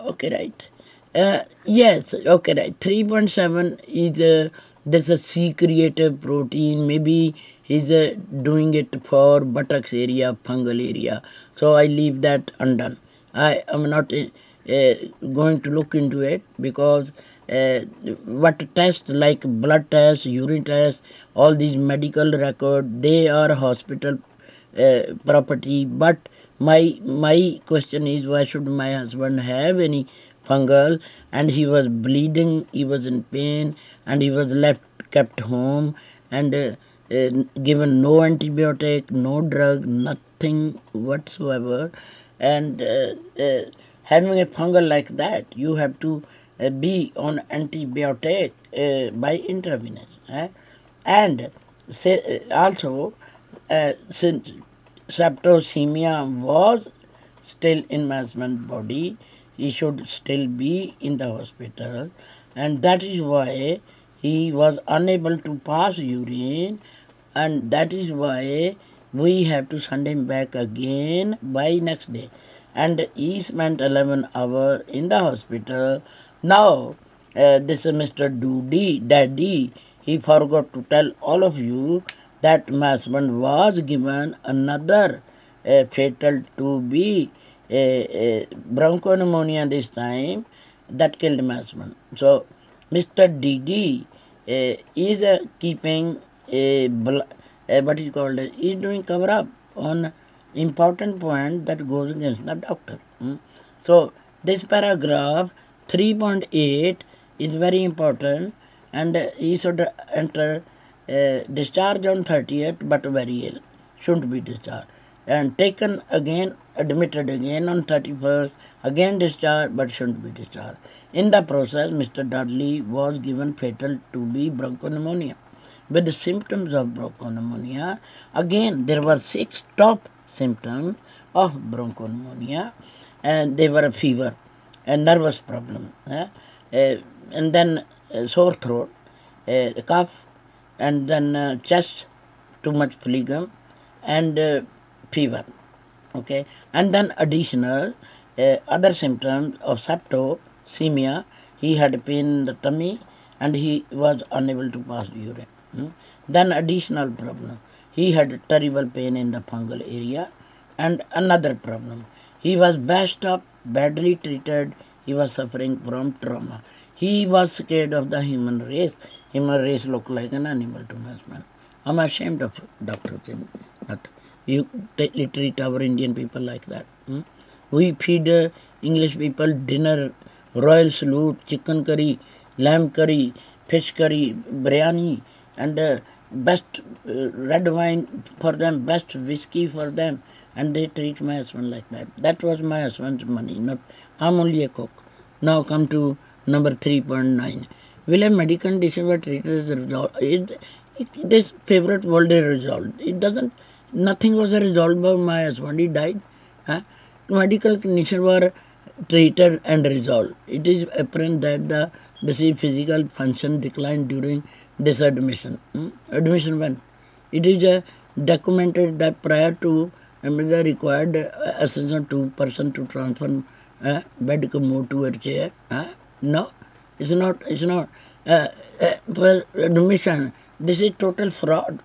Okay, right. Yes, okay, right. 3.7 is there's a C creative protein. Maybe he's doing it for buttocks area, fungal area. So I leave that undone. I am not going to look into it because what test like blood test, urine test, all these medical record, they are hospital property. But my question is, why should my husband have any fungal? And he was bleeding, he was in pain, and he was left kept home and given no antibiotic, no drug, nothing whatsoever. And having a fungal like that, you have to be on antibiotic by intravenous. And also, since septicemia was still in my husband's body, he should still be in the hospital, and that is why he was unable to pass urine, and that is why we have to send him back again by next day. And he spent 11 hours in the hospital. Now, this is Mr. Daddy, he forgot to tell all of you that my husband was given another fatal to be bronchopneumonia this time that killed my husband. So Mr. Dedi is keeping what is called is doing cover up on important point that goes against the doctor. So this paragraph 3.8 is very important, and he should enter discharge on 30th but very ill, shouldn't be discharged, and taken again, admitted again on 31st, again discharged but shouldn't be discharged. In the process, Mr. Dudley was given fatal to be bronchopneumonia. With the symptoms of bronchopneumonia, again there were 6 top symptoms of bronchopneumonia, and they were a fever, a nervous problem, and then sore throat, cough, and then chest, too much phlegm, and fever. Okay, and then additional other symptoms of septicemia. He had pain in the tummy, and he was unable to pass urine. Then additional problem, he had terrible pain in the fungal area, and another problem, he was bashed up, badly treated, he was suffering from trauma. He was scared of the human race. Human race looked like an animal to my husband. I'm ashamed of doctors in that. You treat our Indian people like that. We feed English people dinner, royal salute, chicken curry, lamb curry, fish curry, biryani, and best red wine for them, best whiskey for them, and they treat my husband like that. That was my husband's money. Not I'm only a cook. Now come to number 3.9. Will a medical condition be treated as resolved? This favorite word is resolved. It doesn't. Nothing was resolved by my husband. He died. Medical conditions were treated and resolved. It is apparent that the disease physical function declined during this admission. Admission when? It is documented that prior to the required ascension to person to transfer bed commode to a chair. No, it's not. It's not. For admission, this is total fraud.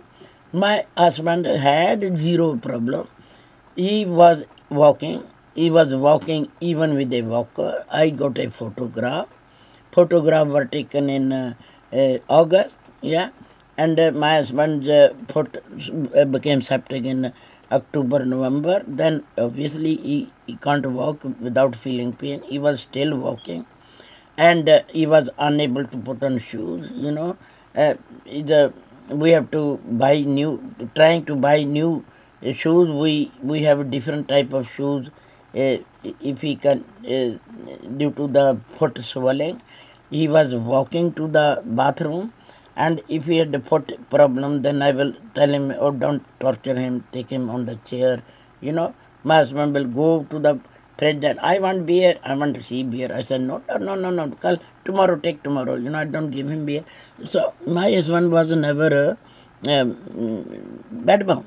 My husband had zero problem. He was walking. He was walking even with a walker. I got a photograph. Photograph were taken in August, yeah, and my husband foot became septic in October, November. Then obviously he can't walk without feeling pain. He was still walking, and he was unable to put on shoes. We have to buy new, trying to buy new shoes. We have a different type of shoes. If he can, due to the foot swelling, he was walking to the bathroom, and if he had a foot problem, then I will tell him, oh, don't torture him, take him on the chair. My husband will go to the fridge and I want beer, I want to see beer. I said, no, tomorrow, take tomorrow. I don't give him beer. So my husband was never bedbound.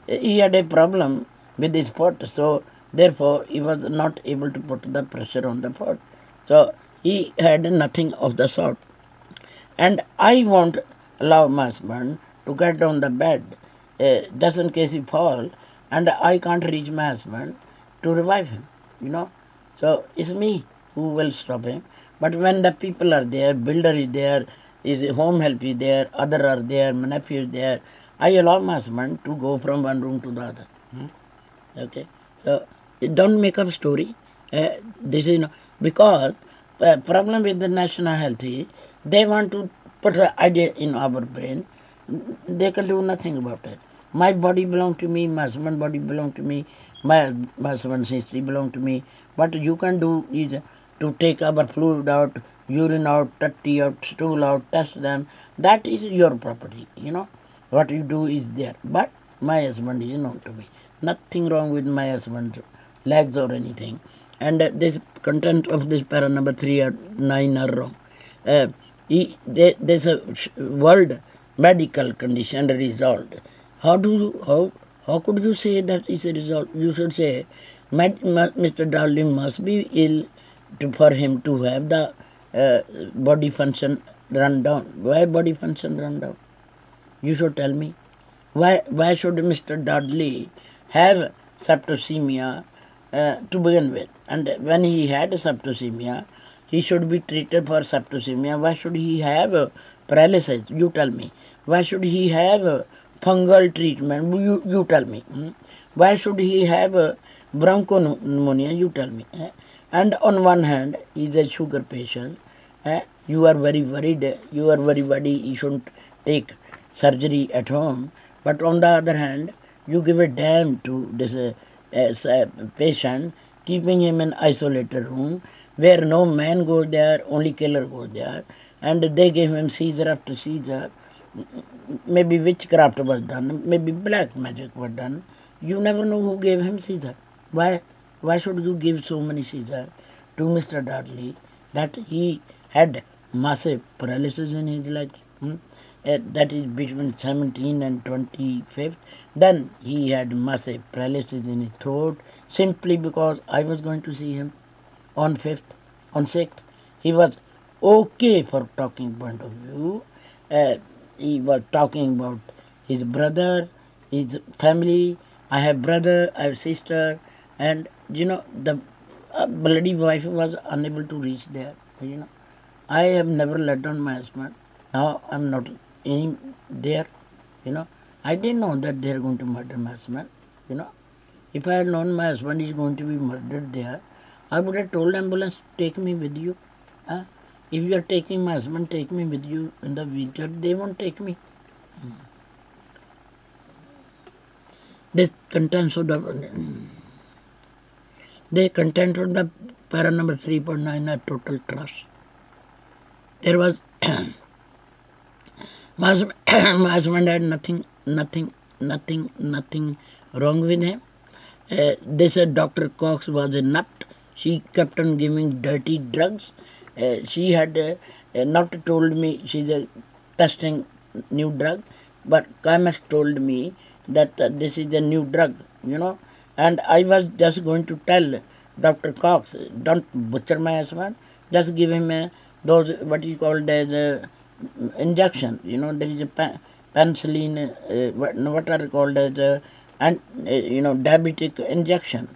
He had a problem with his foot, so Therefore, he was not able to put the pressure on the foot. So he had nothing of the sort. And I won't allow my husband to get on the bed just in case he fall, and I can't reach my husband to revive him. So it's me who will stop him. But when the people are there, builder is there, his home help is there, other are there, my nephew is there, I allow my husband to go from one room to the other. Okay, so don't make up story. This is because problem with the national health is they want to put the idea in our brain. They can do nothing about it. My body belongs to me. My husband's body belongs to me. My husband's history belongs to me. What you can do is to take our fluid out, urine out, tutty out, stool out, test them. That is your property. What you do is there. But my husband is known to me. Nothing wrong with my husband's legs or anything. And this content of this para number 3 or 9 are wrong. There's a world medical condition resolved. How could you say that is a result? You should say Mr. Darling must be ill for him to have the body function run down. Why body function run down? You should tell me. Why should Mr. Dudley have septicemia to begin with? And when he had septicemia, he should be treated for septicemia. Why should he have paralysis? You tell me. Why should he have fungal treatment? You tell me. Why should he have bronchopneumonia? You tell me. And on one hand, he is a sugar patient. You are very worried. You are very worried. You shouldn't take surgery at home. But on the other hand, you give a damn to this patient, keeping him in isolated room where no man goes there, only killer goes there, and they gave him seizure after seizure. Maybe witchcraft was done, maybe black magic was done. You never know who gave him seizure. Why should you give so many seizure to Mr. Dudley that he had massive paralysis in his legs? That is between 17 and 25th. Then he had massive paralysis in his throat simply because I was going to see him on 5th, on 6th. He was okay for talking point of view. He was talking about his brother, his family. I have brother, I have sister, and the bloody wife was unable to reach there. I have never let down my husband. Now I'm not any there. I didn't know that they are going to murder my husband. If I had known my husband is going to be murdered there, I would have told ambulance, take me with you. If you are taking my husband, take me with you in the winter. They won't take me. The contents of the para number 3.9 are total trust. There was my husband had nothing wrong with him. They said Dr. Cox was a nut. She kept on giving dirty drugs. She had not told me she's testing new drug, but chemist told me that this is a new drug, and I was just going to tell Dr. Cox, don't butcher my husband, just give him those what is called as injection. There is a penicillin, what are called as diabetic injection.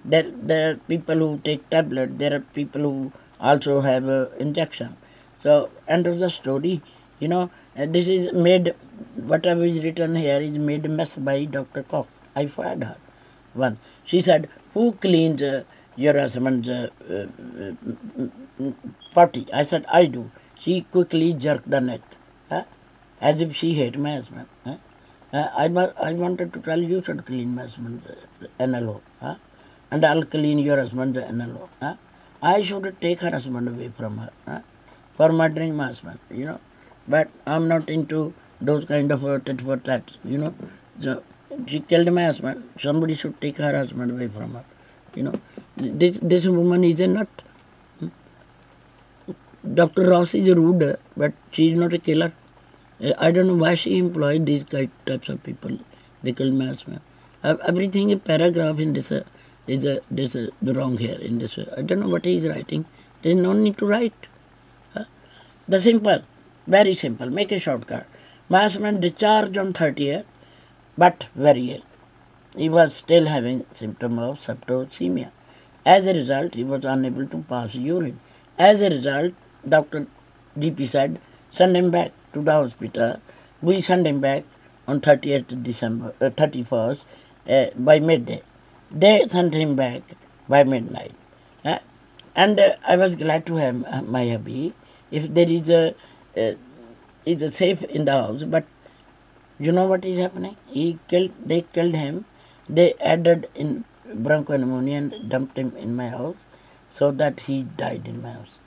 There are people who take tablet. There are people who also have injection. So end of the story. This is made. Whatever is written here is made mess by Dr. Cox. I fired her. One. She said, "Who cleans your husband's potty?" I said, "I do." She quickly jerked the neck, as if she hated my husband. I wanted to tell you should clean my husband's NLO, and I'll clean your husband's NLO. I should take her husband away from her for murdering my husband, But I'm not into those kind of tit for tat, So she killed my husband. Somebody should take her husband away from her, This woman is a nut. Dr. Ross is rude, but she is not a killer. I don't know why she employed these types of people. They killed my husband. Everything is paragraph in this there's a wrong here in this. I don't know what he is writing. There's no need to write. The simple, very simple. Make a shortcut. My husband discharged on 30th, but very ill. He was still having symptom of septicemia. As a result, he was unable to pass urine. As a result, Dr. DP said, send him back to the hospital. We sent him back on 30th December, 31st by midday. They sent him back by midnight. And I was glad to have my hubby. If there is a safe in the house, but you know what is happening? They killed him. They added in bronchopneumonia and dumped him in my house, so that he died in my house.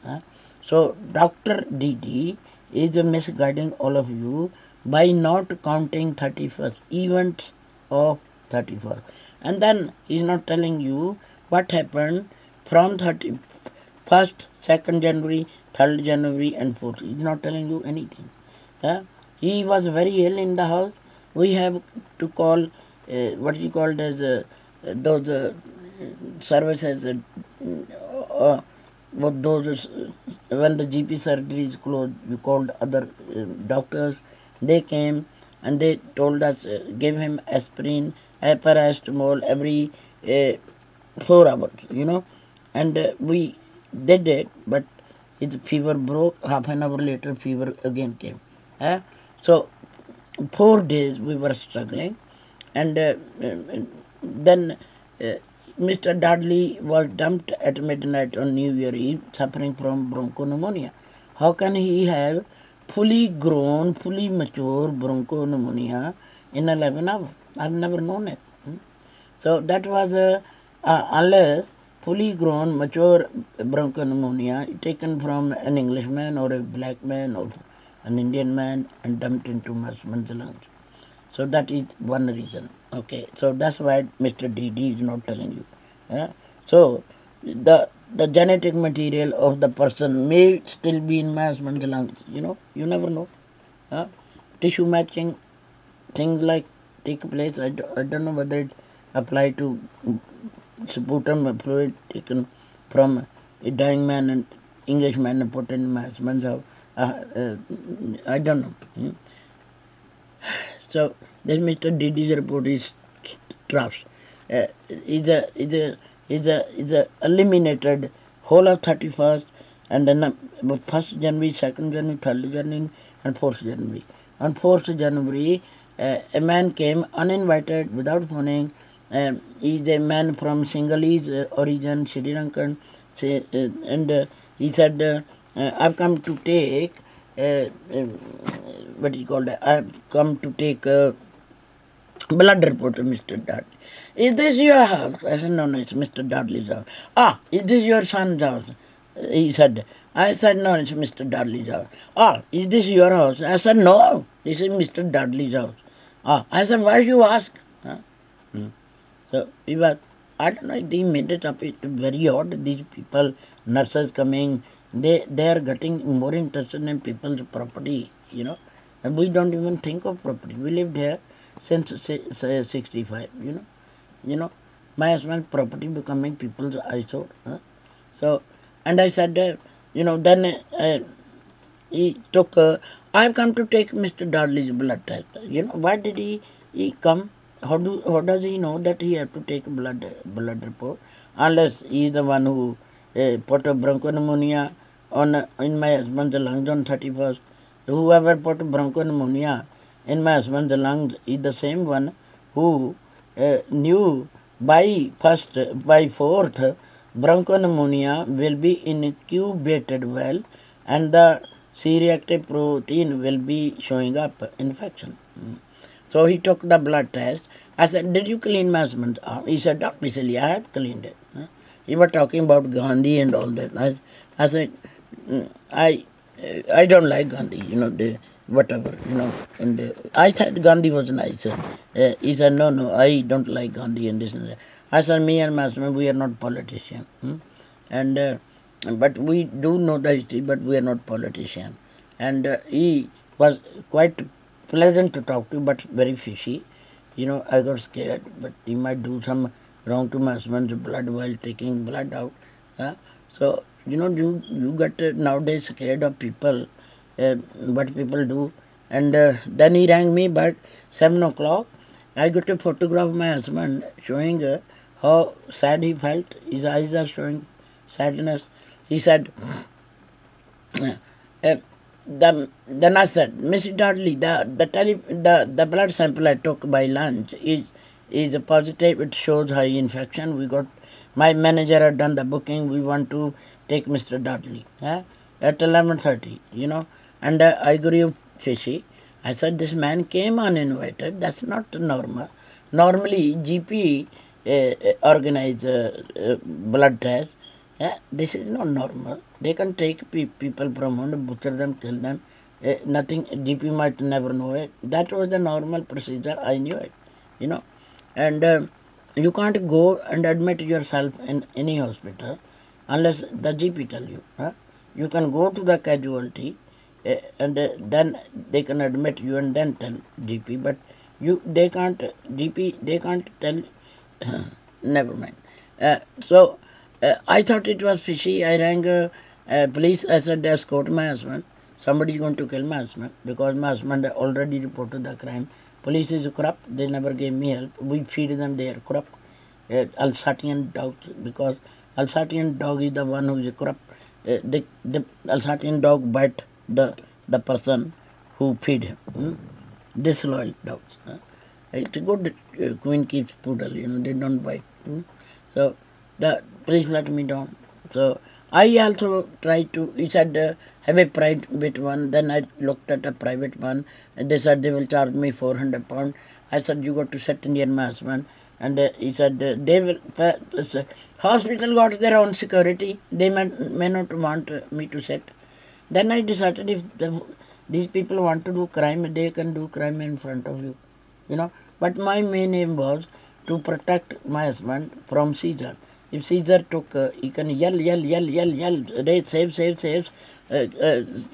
So Dr. Dedi is misguiding all of you by not counting 31st events of 31st, and then he's not telling you what happened from 31st, 2nd January, 3rd January, and 4th. He's not telling you anything. He was very ill in the house. We have to call what you called as those services. What those when the GP surgery is closed, we called other doctors. They came and they told us give him aspirin, paracetamol every 4 hours. And we did it, but his fever broke. Half an hour later, fever again came. So 4 days we were struggling, and then Mr. Dudley was dumped at midnight on New Year Eve, suffering from bronchopneumonia. How can he have fully grown, fully mature bronchopneumonia in 11 hours? I've never known it. So that was unless fully grown, mature bronchopneumonia taken from an Englishman or a black man or an Indian man and dumped into my husband's lungs. So that is one reason. Okay, so that's why Mr. DD is not telling you. So the genetic material of the person may still be in my husband's lungs. You never know. Tissue matching things like take place. I don't know whether it apply to sputum fluid taken from a dying man and Englishman and put in my husband's house. I don't know. So this Mr. Didi's report is drafts. Is a eliminated whole of 31st and then 1st January, 2nd January, 3rd January, and 4th January. On 4th January, a man came uninvited without phoning. He is a man from Sinhalese origin, Sri Lankan, and he said, I've come to take what is called. I've come to take blood report of Mr. Dudley. Is this your house? I said, no, it's Mr. Dudley's house. Is this your son's house? He said. I said, no, it's Mr. Dudley's house. Is this your house? I said, no, this is Mr. Dudley's house. I said, why you ask? So we were, I don't know, they made it up. It's very odd. These people, nurses coming, they are getting more interested in people's property, and we don't even think of property. We lived here since 65, my husband's property becoming people's eyesore. So, and I said, then he took, I've come to take Mr. Dudley's blood test. Why did he come? How does he know that he have to take blood report? Unless he is the one who put a bronchopneumonia in my husband's lungs on 31st. Whoever put bronchopneumonia in my husband's lungs is the same one who knew by 4th bronchopneumonia will be incubated well and the C-reactive protein will be showing up infection. So he took the blood test. I said, did you clean my husband's arm? He said, Dr. Silly, I have cleaned it. He was talking about Gandhi and all that. I said, I don't like Gandhi, whatever, And I said Gandhi was nice. He said, no, I don't like Gandhi and this and that. I said, me and my husband, we are not politicians. But we do know the history, but we are not politicians. And he was quite pleasant to talk to, but very fishy. I got scared, but he might do some wrong to my husband's blood while taking blood out. So you get nowadays scared of people, what people do. And then he rang me by 7 o'clock. I got a photograph of my husband showing how sad he felt. His eyes are showing sadness. He said, uh, then I said, Miss Dudley, the blood sample I took by lunch is a positive. It shows high infection. We got my manager had done the booking. We want to take Mr. Dudley at 11:30. And I grew fishy. I said, this man came uninvited. That's not normal. Normally, GP organize blood test. This is not normal. They can take people from home, butcher them, kill them. Nothing, GP might never know it. That was the normal procedure. I knew it, And you can't go and admit yourself in any hospital unless the GP tell you. You can go to the casualty and then they can admit you and then tell GP. But they can't, GP, they can't tell. Never mind. So I thought it was fishy. I rang police. I said, escort my husband. Somebody is going to kill my husband because my husband already reported the crime. Police is corrupt. They never gave me help. We feed them. They are corrupt. Alsatian dogs, because Alsatian dog is the one who is corrupt. The Alsatian dog bite the person who feed him. Disloyal dogs. It's a good queen keeps poodle. They don't bite. So the police let me down. So I also tried to. He said have a private one. Then I looked at a private one, and they said they will charge me £400. I said you got to sit near my husband, and he said they will. Hospital got their own security. They may not want me to sit. Then I decided if these people want to do crime, they can do crime in front of you. But my main aim was to protect my husband from Caesar. If Caesar took, he can yell, save,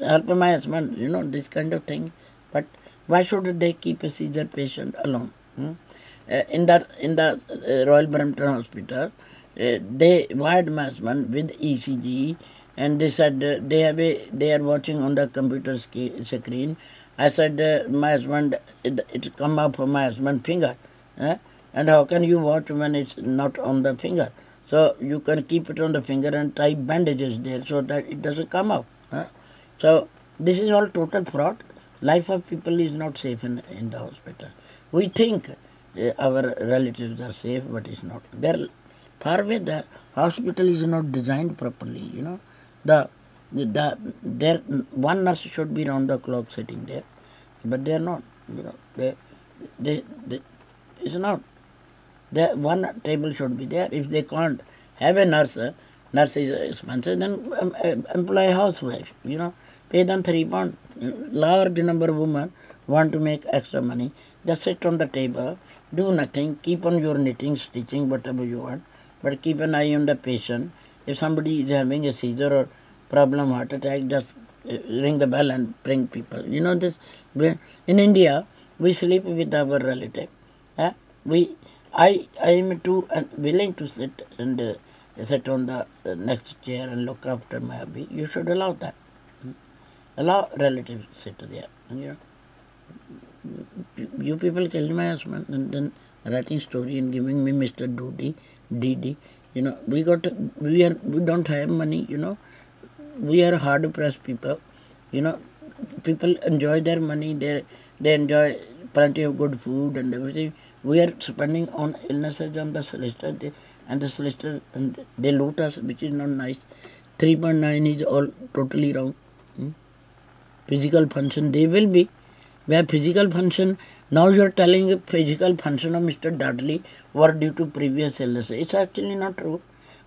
help my husband, this kind of thing. But why should they keep a Caesar patient alone? In the Royal Brampton Hospital, they wired my husband with ECG, and they said they are watching on the computer screen. I said, my husband, it come up for my husband's finger. And how can you watch when it's not on the finger? So you can keep it on the finger and tie bandages there so that it doesn't come out. So this is all total fraud. Life of people is not safe in the hospital. We think our relatives are safe, but it's not. They're far away. The hospital is not designed properly. There one nurse should be round the clock sitting there, but they are not. They it's not. There one table should be there. If they can't have a nurse is expensive, then employ a housewife. Pay them £3. Large number of women want to make extra money. Just sit on the table, do nothing, keep on your knitting, stitching, whatever you want, but keep an eye on the patient. If somebody is having a seizure or problem, heart attack, just ring the bell and bring people. This. In India, we sleep with our relative. I am too willing to sit and sit on the next chair and look after my hubby. You should allow that. Allow relatives sit there. You people killed my husband and then writing story and giving me Mr. Dedi. We don't have money. We are hard pressed people. People enjoy their money. They enjoy plenty of good food and everything. We are spending on illnesses on the solicitor, and the solicitor, and they loot us, which is not nice. 3.9 is all totally wrong. Physical function, they will be. Where physical function, now you are telling physical function of Mr. Dudley were due to previous illnesses. It's actually not true.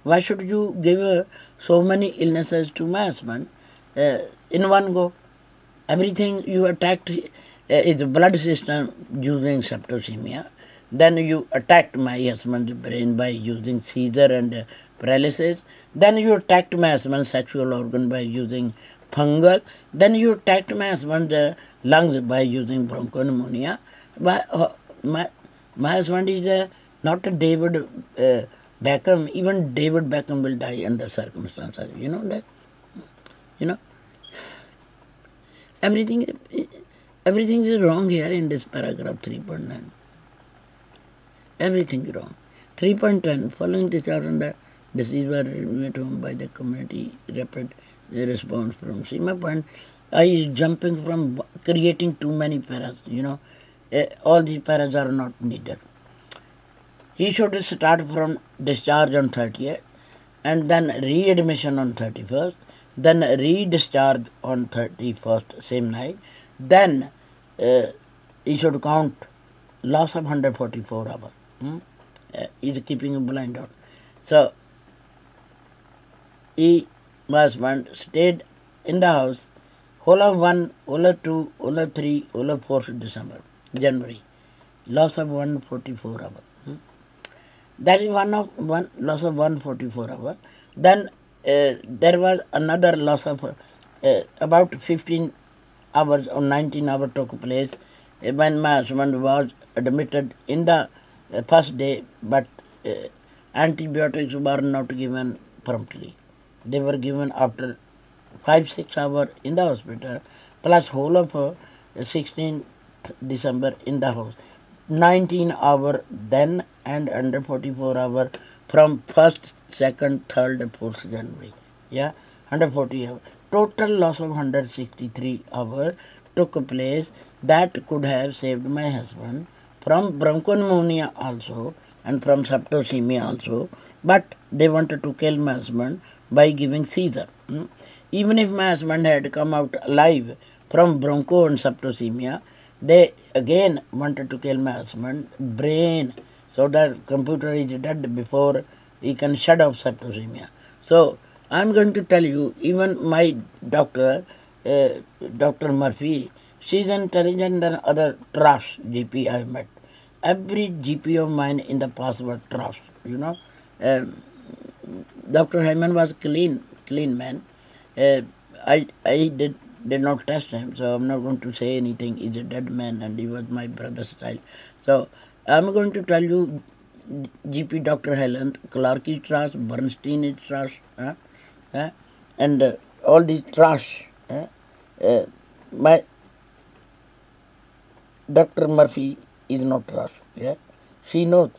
Why should you give so many illnesses to my husband in one go? Everything you attacked is blood system using septicemia. Then you attacked my husband's brain by using seizure and paralysis. Then you attacked my husband's sexual organ by using fungal. Then you attacked my husband's lungs by using bronchopneumonia. My husband is Not a David Beckham. Even David Beckham will die under circumstances. You know that. You know everything. Everything is wrong here in this paragraph 3.9. Everything wrong. 3.10. Following the chart on the disease were met home by the community rapid response from. See my point. I is jumping from creating too many paras. All these paras are not needed. He should start from discharge on 30th and then readmission on 31st, then re-discharge on 31st same night. Then he should count loss of 144 hours. He's keeping a blind out. So he husband stayed in the house whole of 1, whole of 2, whole of 3, whole of 4th December, January. Loss of 144 hours. That is one loss of 144 hours. Then there was another loss of about 15 hours or 19 hours took place when my husband was admitted in the first day, but antibiotics were not given promptly. They were given after 5-6 hours in the hospital, plus whole of 16th December in the house. 19 hours then and under 44 hours from 1st, 2nd, 3rd, and 4th January. 140 hours. Total loss of 163 hours took place that could have saved my husband from bronchopneumonia also and from septicemia also, but they wanted to kill my husband by giving seizure. Even if my husband had come out alive from broncho and septicemia, they again wanted to kill my husband brain, so that computer is dead before he can shut off septicemia. So I'm going to tell you, even my doctor, Dr. Murphy, she's intelligent than other trash GP I've met. Every GP of mine in the past was trash, Dr. Hyman was clean man. I did not test him, so I'm not going to say anything. He's a dead man and he was my brother's child. So I'm going to tell you GP Dr. Helen, Clark is trash, Bernstein is trash, and all these trash. My Dr. Murphy is not trash. She knows,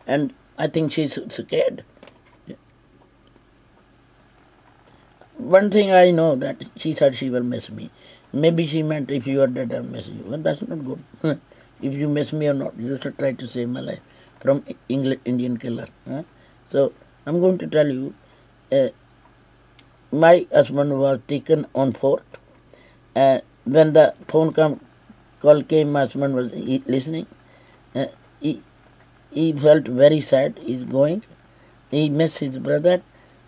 and I think she's scared. One thing I know, that she said she will miss me. Maybe she meant if you are dead, I'll miss you. Well, that's not good. If you miss me or not, you should try to save my life from Indian killer. So I'm going to tell you, my husband was taken on 4th. When the phone call came, my husband was listening. He felt very sad. He's going. He missed his brother.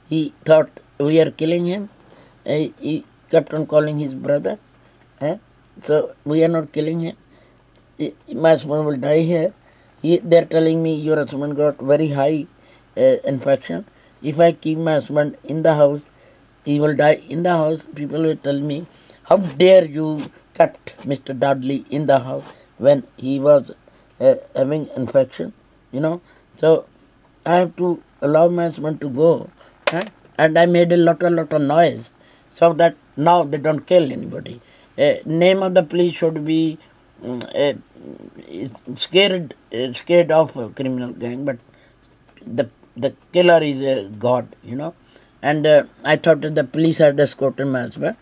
He thought we are killing him. He kept on calling his brother. So we are not killing him. My husband will die here. They're telling me your husband got very high infection. If I keep my husband in the house, he will die in the house. People will tell me, how dare you kept Mr. Dudley in the house when he was having infection, So I have to allow my husband to go. And I made a lot of noise, so that now they don't kill anybody. Name of the police should be scared of a criminal gang, but the killer is a god, And I thought that the police had escorted my husband.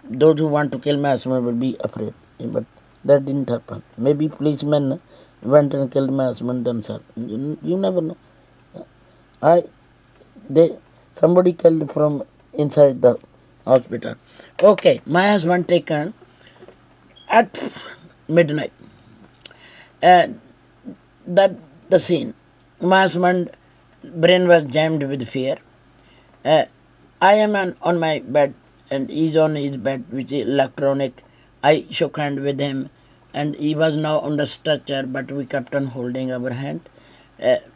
Those who want to kill my husband will be afraid, but that didn't happen. Maybe policemen went and killed my husband themselves. You never know. Somebody killed from inside the hospital. Okay, my husband taken at midnight. That the scene. My husband brain was jammed with fear. I am on my bed and he's on his bed, which is electronic. I shook hand with him and he was now on the stretcher, but we kept on holding our hand.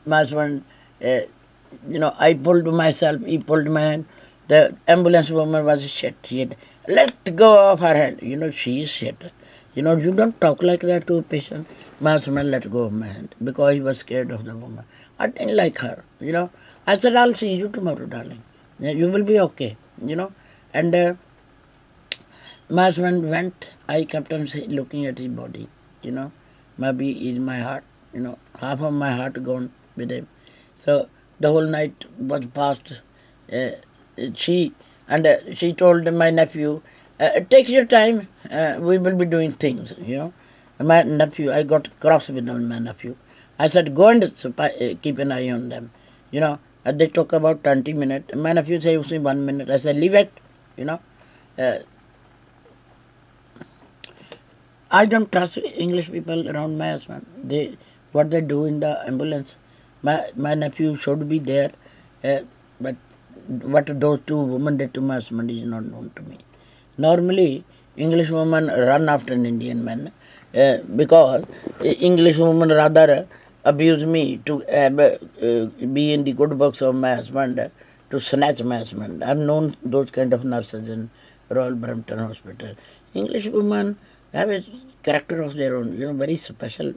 My husband, I pulled myself, he pulled my hand. The ambulance woman was shit. She had let go of her hand. She is shit. You don't talk like that to a patient. My husband let go of my hand because he was scared of the woman. I didn't like her. I said, I'll see you tomorrow, darling. Yeah, you will be okay. And my husband went. I kept on looking at his body. Maybe is my heart. Half of my heart gone with him. So the whole night was passed. Uh, she told my nephew, take your time. We will be doing things. My nephew, I got cross with my nephew. I said, go and keep an eye on them. They took about 20 minutes. My nephew said, only 1 minute. I said, leave it. Uh, I don't trust English people around my husband. What they do in the ambulance. My nephew should be there, but what those two women did to my husband is not known to me. Normally, English women run after an Indian man because English women rather abuse me to be in the good books of my husband to snatch my husband. I've known those kind of nurses in Royal Brampton Hospital. English women have a character of their own, very special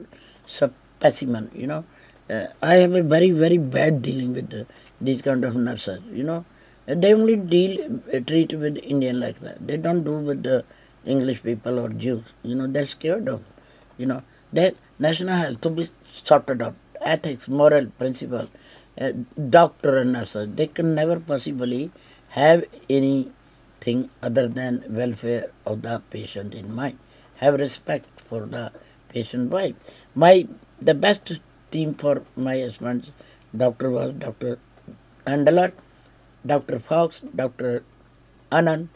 specimen. I have a very, very bad dealing with these kind of nurses. They only treat with Indian like that. They don't do with the English people or Jews. They're scared of. Their national has to be sorted out. Ethics, moral principle, doctor and nurses. They can never possibly have anything other than welfare of the patient in mind. Have respect for the patient wife. The best team for my husband's doctor was Dr. Andler, Dr. Fox, Dr. Anand,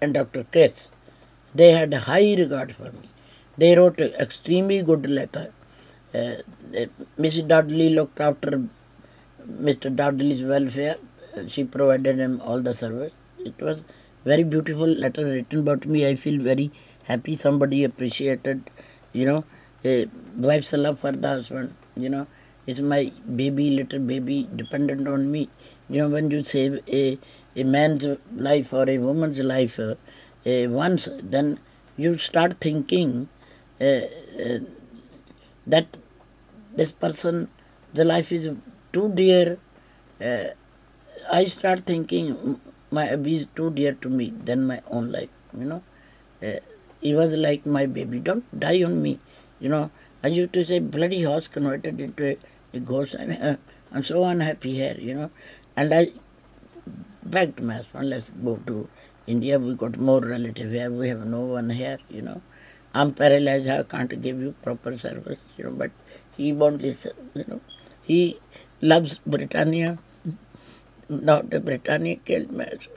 and Dr. Chris. They had high regard for me. They wrote an extremely good letter. Mrs. Dudley looked after Mr. Dudley's welfare. She provided him all the service. It was very beautiful letter written about me. I feel very happy somebody appreciated, a wife's love for the husband. It's my baby, little baby, dependent on me. When you save a man's life or a woman's life once, then you start thinking that this person, the life is too dear. I start thinking my baby is too dear to me than my own life. He was like my baby. Don't die on me. I used to say, bloody horse converted into a ghost. I'm so unhappy here. And I begged my husband, let's go to India. We got more relatives here. We have no one here. I'm paralyzed. I can't give you proper service. But he won't listen. He loves Britannia. Not the Britannia killed my husband.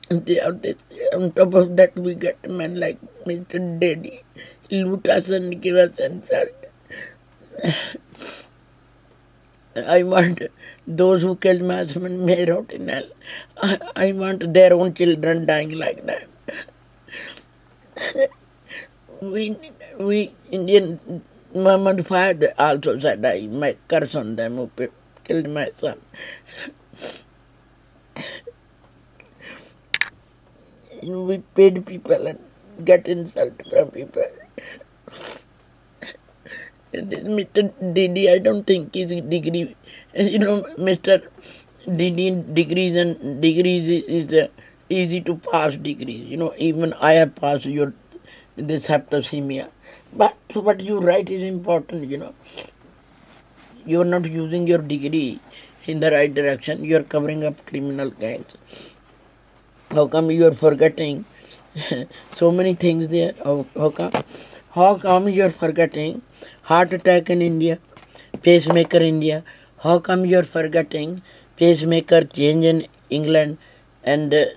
On top of that, we get a man like Mr. Dedi. Loot us and give us insult. I want those who killed my husband may rot in hell. I want their own children dying like that. We Indian, Muhammad father also said, I might curse on them who killed my son. We paid people and get insult from people. Mr. Dedi, I don't think his degree, Mr. Dedi degrees is easy to pass degrees. Even I have passed this septicemia. But what you write is important. You are not using your degree in the right direction. You are covering up criminal gangs. How come you are forgetting so many things there? How come you are forgetting heart attack in India, pacemaker India? How come you are forgetting pacemaker change in England and the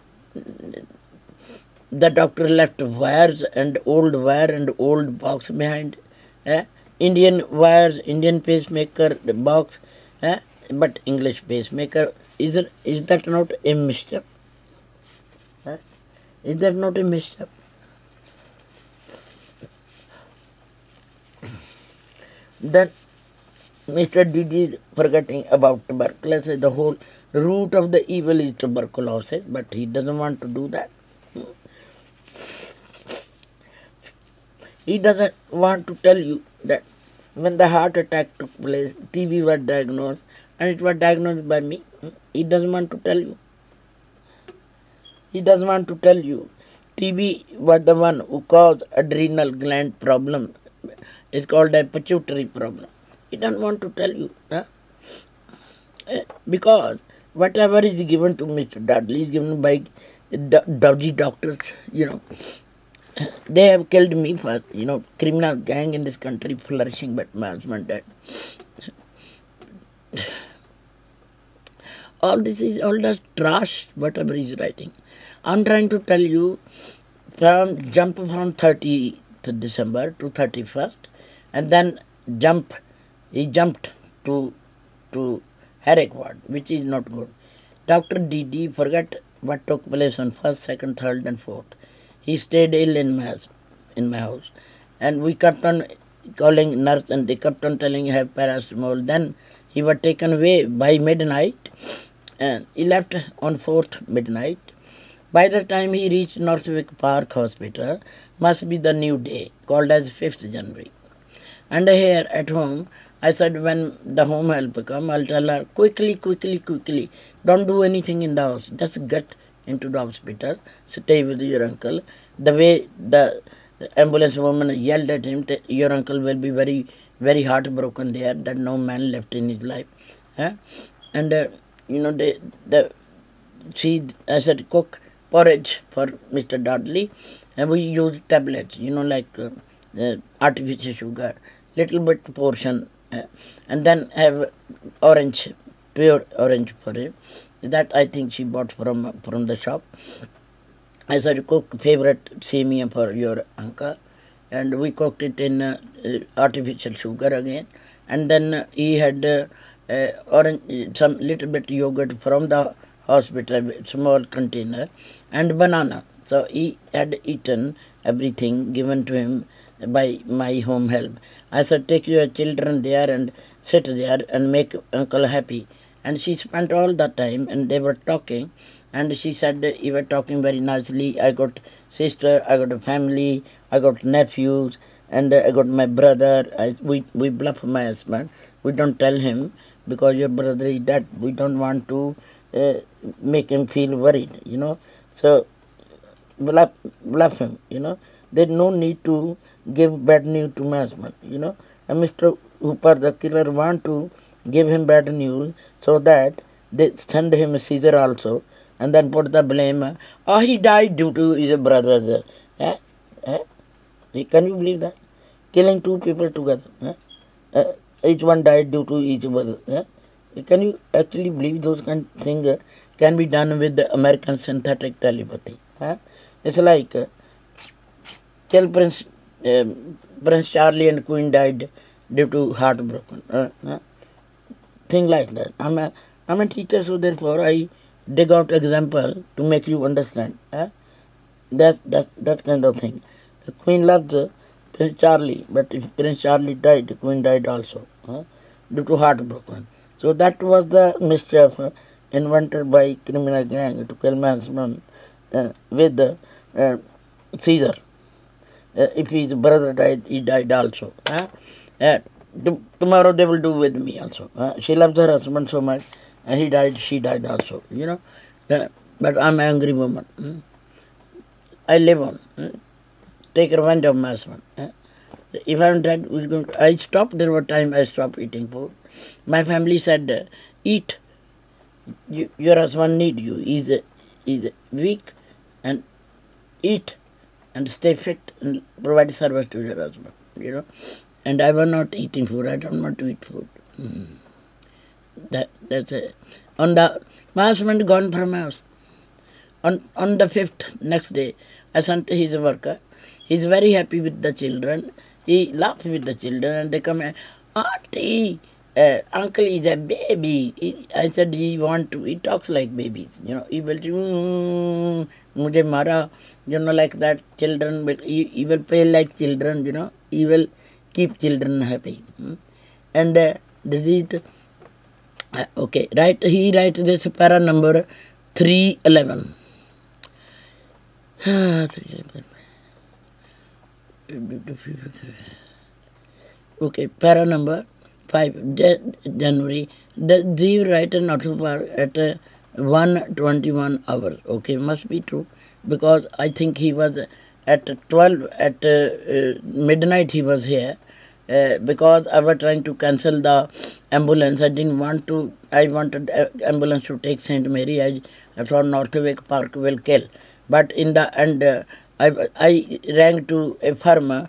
doctor left wires and old box behind? Indian wires, Indian pacemaker box, but English pacemaker. Is that not a misstep? Is that not a misstep? Then Mr. Dedi is forgetting about tuberculosis. The whole root of the evil is tuberculosis, but he doesn't want to do that. He doesn't want to tell you that when the heart attack took place, TB was diagnosed, and it was diagnosed by me. He doesn't want to tell you. He doesn't want to tell you. TB was the one who caused adrenal gland problem. It's called a pituitary problem. He doesn't want to tell you. Huh? Because whatever is given to Mr. Dudley is given by dodgy doctors, They have killed me first, criminal gang in this country flourishing, but my husband dead. All this is all just trash, whatever he's writing. I'm trying to tell you, jump from 30th December to 31st, and then he jumped to Herrick ward, which is not good. Dr. Dedi forget what took place on 1st, 2nd, 3rd, and 4th. He stayed ill in my house, and we kept on calling nurse, and they kept on telling him have paracetamol. Then he was taken away by midnight, and he left on 4th midnight. By the time he reached Northwick Park Hospital, must be the new day, called as 5th January. And here at home, I said when the home help come, I'll tell her, quickly, don't do anything in the house, just get into the hospital, stay with your uncle. The way the ambulance woman yelled at him, your uncle will be very, very heartbroken there that no man left in his life. And, I said, cook porridge for Mr. Dudley, and we use tablets, like artificial sugar, little bit portion, and then have orange, pure orange for him. That I think she bought from the shop. I said, cook favorite semia for your uncle, and we cooked it in artificial sugar again. And then he had orange, some little bit yogurt from the hospital, small container, and banana. So he had eaten everything given to him by my home help. I said, take your children there and sit there and make uncle happy. And she spent all that time, and they were talking, and she said, you were talking very nicely. I got sister, I got a family, I got nephews, and I got my brother. We bluff my husband. We don't tell him because your brother is dead. We don't want to make him feel worried, So bluff him, There's no need to give bad news to my husband, And Mr. Hooper, the killer, want to give him bad news so that they send him a Caesar also, and then put the blame. He died due to his brother. Can you believe that? Killing two people together. Each one died due to each other. Can you actually believe those kind of things can be done with the American synthetic telepathy? It's like kill Prince Charlie and Queen died due to heartbroken. Thing like that. I'm a teacher, so therefore I dig out example to make you understand. That's that kind of thing. The Queen loves Prince Charlie, but if Prince Charlie died, the Queen died also due to heartbroken. So that was the mischief invented by criminal gang to kill my husband with Caesar. If his brother died, he died also. Tomorrow they will do with me also. She loves her husband so much. He died, she died also. But I'm an angry woman. I live on. Take revenge of my husband. If I'm dead, I stopped. There were times I stopped eating food. My family said, eat. Your husband need you. He's weak, and eat and stay fit and provide service to your husband. And I was not eating food. I don't want to eat food. That's it. My husband gone from my house. On the 5th, next day, I sent his worker. He's very happy with the children. He laughs with the children, and they come and, Auntie, uncle is a baby. I said he talks like babies. He will mujhe mara, like that. Children, he will play like children. He will keep children happy. And this is okay. He writes this para number 311. Okay, para number 5, January. The Jeev write an autopar at 1:21 hours. Okay, must be true because I think he was at 12 at midnight he was here. Because I was trying to cancel the ambulance. I didn't want to. I wanted ambulance to take Saint Mary. I thought Northwick Park will kill, but in the end, I rang to a firm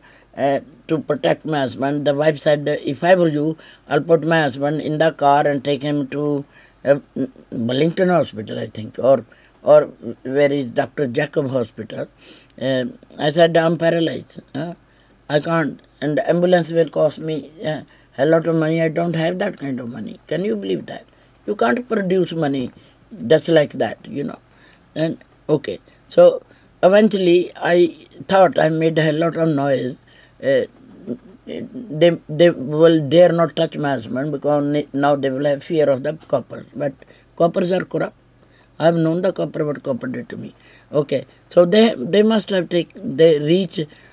to protect my husband. The wife said, "If I were you, I'll put my husband in the car and take him to Wellington Hospital, I think, or where is Dr. Jacob Hospital." I said, "I'm paralyzed. I can't, and the ambulance will cost me a lot of money. I don't have that kind of money. Can you believe that? You can't produce money just like that. And okay, so eventually I thought I made a lot of noise. Uh, they will dare not touch my husband because now they will have fear of the coppers. But coppers are corrupt. I have known the copper what copper did to me. Okay, so they must have taken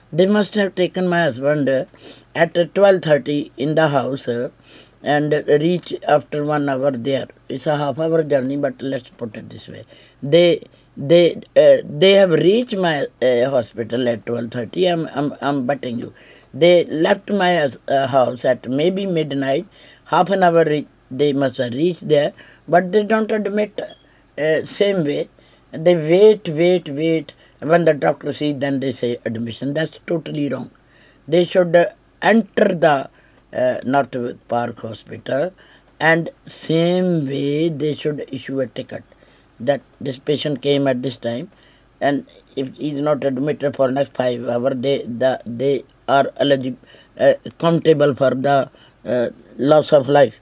they must have taken my husband at 12:30 in the house and reach after 1 hour there. It's a half-hour journey, but let's put it this way: they have reached my hospital at 12:30. I'm betting you. They left my house at maybe midnight. Half an hour they must have reached there, but they don't admit. Same way, they wait. When the doctor sees, then they say admission. That's totally wrong. They should enter the Northwood Park Hospital, and same way they should issue a ticket that this patient came at this time, and if he is not admitted for next 5 hours, they are eligible, accountable for the loss of life.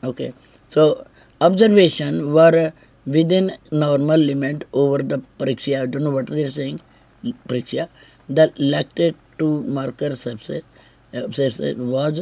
Okay, so observation were within normal limit over the pariksha. I don't know what they are saying. Pariksha. The lactate to marker sepsis was